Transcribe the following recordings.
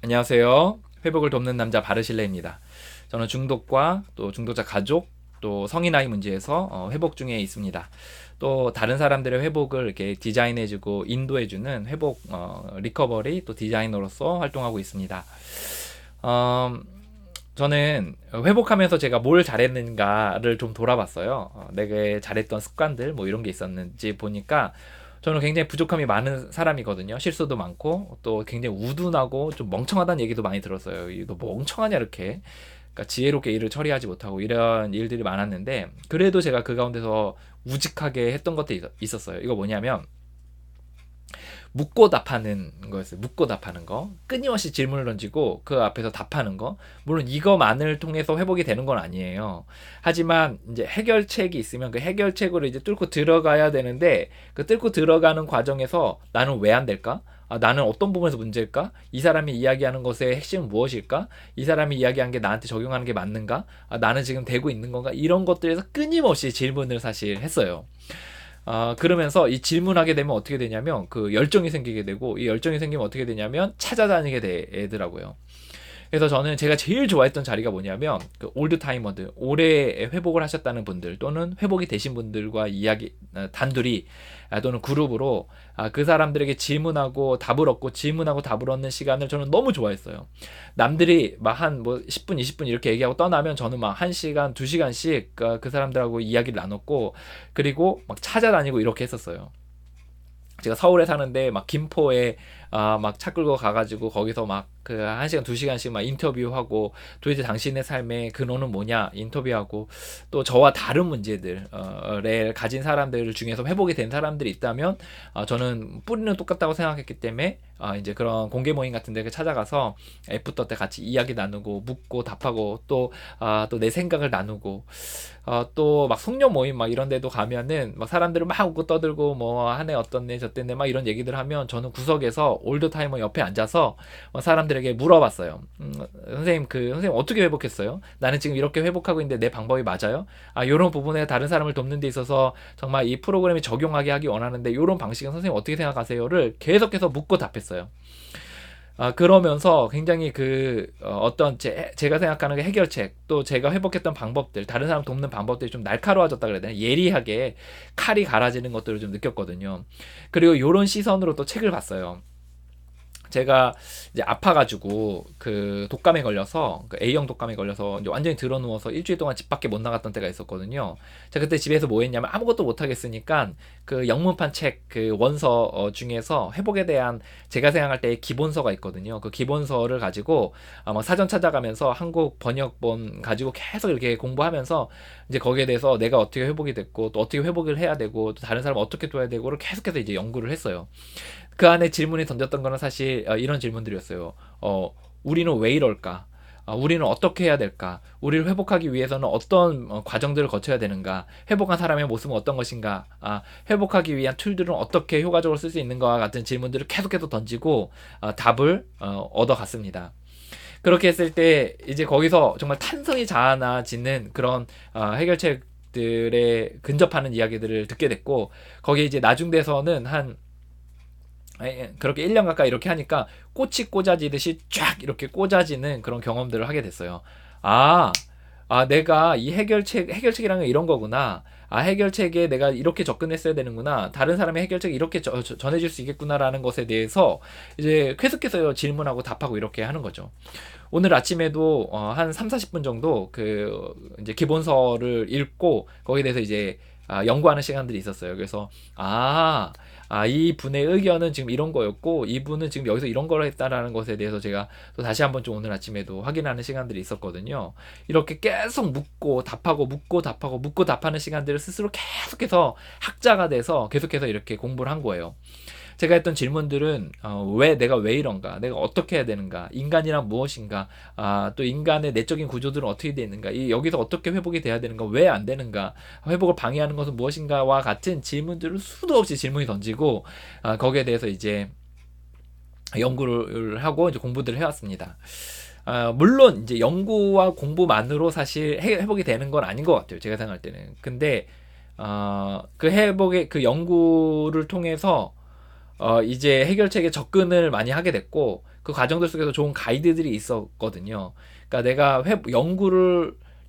안녕하세요. 회복을 돕는 남자 바르실레입니다. 저는 중독과 또 중독자 가족 또 성인 아이 문제에서 회복 중에 있습니다. 또 다른 사람들의 회복을 이렇게 디자인해주고 인도해주는 회복 리커버리 또 디자이너로서 활동하고 있습니다. 어, 저는 회복하면서 제가 뭘 잘했는가를 좀 돌아봤어요. 내가 잘했던 습관들 뭐 이런 게 있었는지 보니까 저는 굉장히 부족함이 많은 사람이거든요. 실수도 많고 또 굉장히 우둔하고 좀 멍청하다는 얘기도 많이 들었어요. 너 멍청하냐 이렇게. 그러니까 지혜롭게 일을 처리하지 못하고 이런 일들이 많았는데 그래도 제가 그 가운데서 우직하게 했던 것도 있었어요. 이거 뭐냐면 묻고 답하는 거였어요. 묻고 답하는 거. 끊임없이 질문을 던지고 그 앞에서 답하는 거. 물론 이거만을 통해서 회복이 되는 건 아니에요. 하지만 이제 해결책이 있으면 그 해결책으로 이제 뚫고 들어가야 되는데 그 뚫고 들어가는 과정에서 나는 왜 안 될까? 나는 어떤 부분에서 문제일까? 이 사람이 이야기하는 것의 핵심은 무엇일까? 이 사람이 이야기한 게 나한테 적용하는 게 맞는가? 나는 지금 되고 있는 건가? 이런 것들에서 끊임없이 질문을 사실 했어요. 그러면서 이 질문하게 되면 어떻게 되냐면 그 열정이 생기게 되고 이 열정이 생기면 어떻게 되냐면 찾아다니게 되더라고요. 그래서 저는 제가 제일 좋아했던 자리가 뭐냐면 그 올드타이머들 오래 회복을 하셨다는 분들 또는 회복이 되신 분들과 이야기 단둘이 또는 그룹으로 그 사람들에게 질문하고 답을 얻고 질문하고 답을 얻는 시간을 저는 너무 좋아했어요. 남들이 막 한 뭐 10분 20분 이렇게 얘기하고 떠나면 저는 막 1시간 2시간씩 그 사람들하고 이야기를 나눴고 그리고 막 찾아다니고 이렇게 했었어요. 제가 서울에 사는데 막 김포에 막 차 끌고 가가지고 거기서 막 그 1시간 2시간씩 막 인터뷰하고 도대체 당신의 삶의 근원은 뭐냐 인터뷰하고 또 저와 다른 문제들을 가진 사람들 중에서 회복이 된 사람들이 있다면 저는 뿌리는 똑같다고 생각했기 때문에 이제 그런 공개 모임 같은 데 찾아가서 애프터 때 같이 이야기 나누고 묻고 답하고 또 내 생각을 나누고 또 막 송년 모임 막 이런 데도 가면은 막 사람들을 막 웃고 떠들고 뭐 한 해 어떻네 저때네 막 이런 얘기들 하면 저는 구석에서 올드 타이머 옆에 앉아서 사람들에게 물어봤어요. 선생님 어떻게 회복했어요? 나는 지금 이렇게 회복하고 있는데 내 방법이 맞아요? 요런 부분에 다른 사람을 돕는 데 있어서 정말 이 프로그램이 적용하게 하기 원하는데 요런 방식은 선생님 어떻게 생각하세요?를 계속해서 묻고 답했어요. 그러면서 굉장히 어떤 제가 생각하는 그 해결책 또 제가 회복했던 방법들 다른 사람 돕는 방법들이 좀 날카로워졌다 그래야 되나 예리하게 칼이 갈아지는 것들을 좀 느꼈거든요. 그리고 이런 시선으로 또 책을 봤어요. 제가 이제 아파가지고 그 독감에 걸려서 그 A형 독감에 걸려서 이제 완전히 들어 누워서 일주일 동안 집 밖에 못 나갔던 때가 있었거든요. 제가 그때 집에서 뭐 했냐면 아무것도 못 하겠으니까 그 영문판 책 그 원서 중에서 회복에 대한 제가 생각할 때 기본서가 있거든요. 그 기본서를 가지고 막 사전 찾아가면서 한국 번역본 가지고 계속 이렇게 공부하면서 이제 거기에 대해서 내가 어떻게 회복이 됐고 또 어떻게 회복을 해야 되고 또 다른 사람 어떻게 도와야 되고를 계속해서 이제 연구를 했어요. 그 안에 질문이 던졌던 거는 사실 이런 질문들이었어요. 우리는 왜 이럴까? 우리는 어떻게 해야 될까? 우리를 회복하기 위해서는 어떤 과정들을 거쳐야 되는가? 회복한 사람의 모습은 어떤 것인가? 회복하기 위한 툴들은 어떻게 효과적으로 쓸 수 있는가와 같은 질문들을 계속해서 던지고 답을 얻어갔습니다. 그렇게 했을 때 이제 거기서 정말 탄성이 자아나지는 그런 해결책들에 근접하는 이야기들을 듣게 됐고 거기에 이제 나중돼서는 한 그렇게 1년 가까이 이렇게 하니까 꽃이 꽂아지듯이 쫙 이렇게 꽂아지는 그런 경험들을 하게 됐어요. 아, 내가 이 해결책이라는 건 이런 거구나. 해결책에 내가 이렇게 접근했어야 되는구나. 다른 사람의 해결책이 이렇게 전해질 수 있겠구나라는 것에 대해서 이제 계속해서 질문하고 답하고 이렇게 하는 거죠. 오늘 아침에도 한 3, 40분 정도 이제 기본서를 읽고 거기에 대해서 이제 연구하는 시간들이 있었어요. 그래서 이 분의 의견은 지금 이런 거였고 이 분은 지금 여기서 이런 걸 했다라는 것에 대해서 제가 또 다시 한번 좀 오늘 아침에도 확인하는 시간들이 있었거든요. 이렇게 계속 묻고 답하고 묻고 답하고 묻고 답하는 시간들을 스스로 계속해서 학자가 돼서 계속해서 이렇게 공부를 한 거예요. 제가 했던 질문들은 내가 왜 이런가, 내가 어떻게 해야 되는가, 인간이란 무엇인가, 또 인간의 내적인 구조들은 어떻게 되어 있는가, 여기서 어떻게 회복이 돼야 되는가, 왜 안 되는가, 회복을 방해하는 것은 무엇인가와 같은 질문들을 수도 없이 질문이 던지고 거기에 대해서 이제 연구를 하고 이제 공부들을 해왔습니다. 물론 이제 연구와 공부만으로 사실 회복이 되는 건 아닌 것 같아요. 제가 생각할 때는. 근데 그 회복의 그 연구를 통해서 이제 해결책에 접근을 많이 하게 됐고 그 과정들 속에서 좋은 가이드들이 있었거든요. 그러니까 내가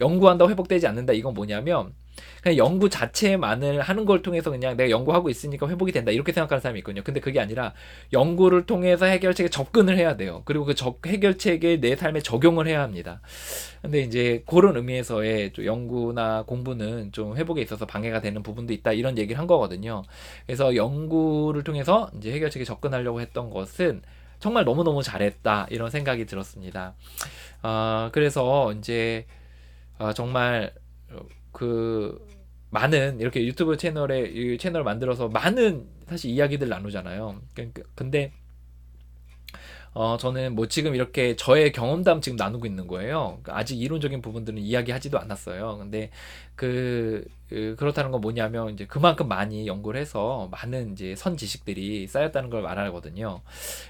연구한다고 회복되지 않는다. 이건 뭐냐면 그냥 연구 자체만을 하는 걸 통해서 그냥 내가 연구하고 있으니까 회복이 된다 이렇게 생각하는 사람이 있거든요. 근데 그게 아니라 연구를 통해서 해결책에 접근을 해야 돼요. 그리고 그 해결책에 내 삶에 적용을 해야 합니다. 근데 이제 그런 의미에서의 좀 연구나 공부는 좀 회복에 있어서 방해가 되는 부분도 있다 이런 얘기를 한 거거든요. 그래서 연구를 통해서 이제 해결책에 접근하려고 했던 것은 정말 너무너무 잘했다 이런 생각이 들었습니다. 그래서 이제 정말 그 많은 이렇게 유튜브 채널에 이 채널을 만들어서 많은 사실 이야기들 나누잖아요. 근데 저는 뭐 지금 이렇게 저의 경험담 지금 나누고 있는 거예요. 아직 이론적인 부분들은 이야기하지도 않았어요. 근데 그렇다는 건 뭐냐면 이제 그만큼 많이 연구를 해서 많은 이제 선 지식들이 쌓였다는 걸 말하거든요.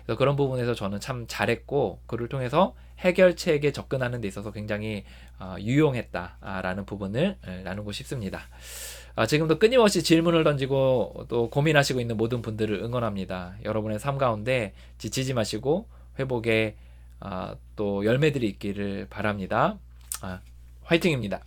그래서 그런 부분에서 저는 참 잘했고 그를 통해서 해결책에 접근하는 데 있어서 굉장히 유용했다라는 부분을 나누고 싶습니다. 지금도 끊임없이 질문을 던지고 또 고민하시고 있는 모든 분들을 응원합니다. 여러분의 삶 가운데 지치지 마시고 회복에 또 열매들이 있기를 바랍니다. 화이팅입니다.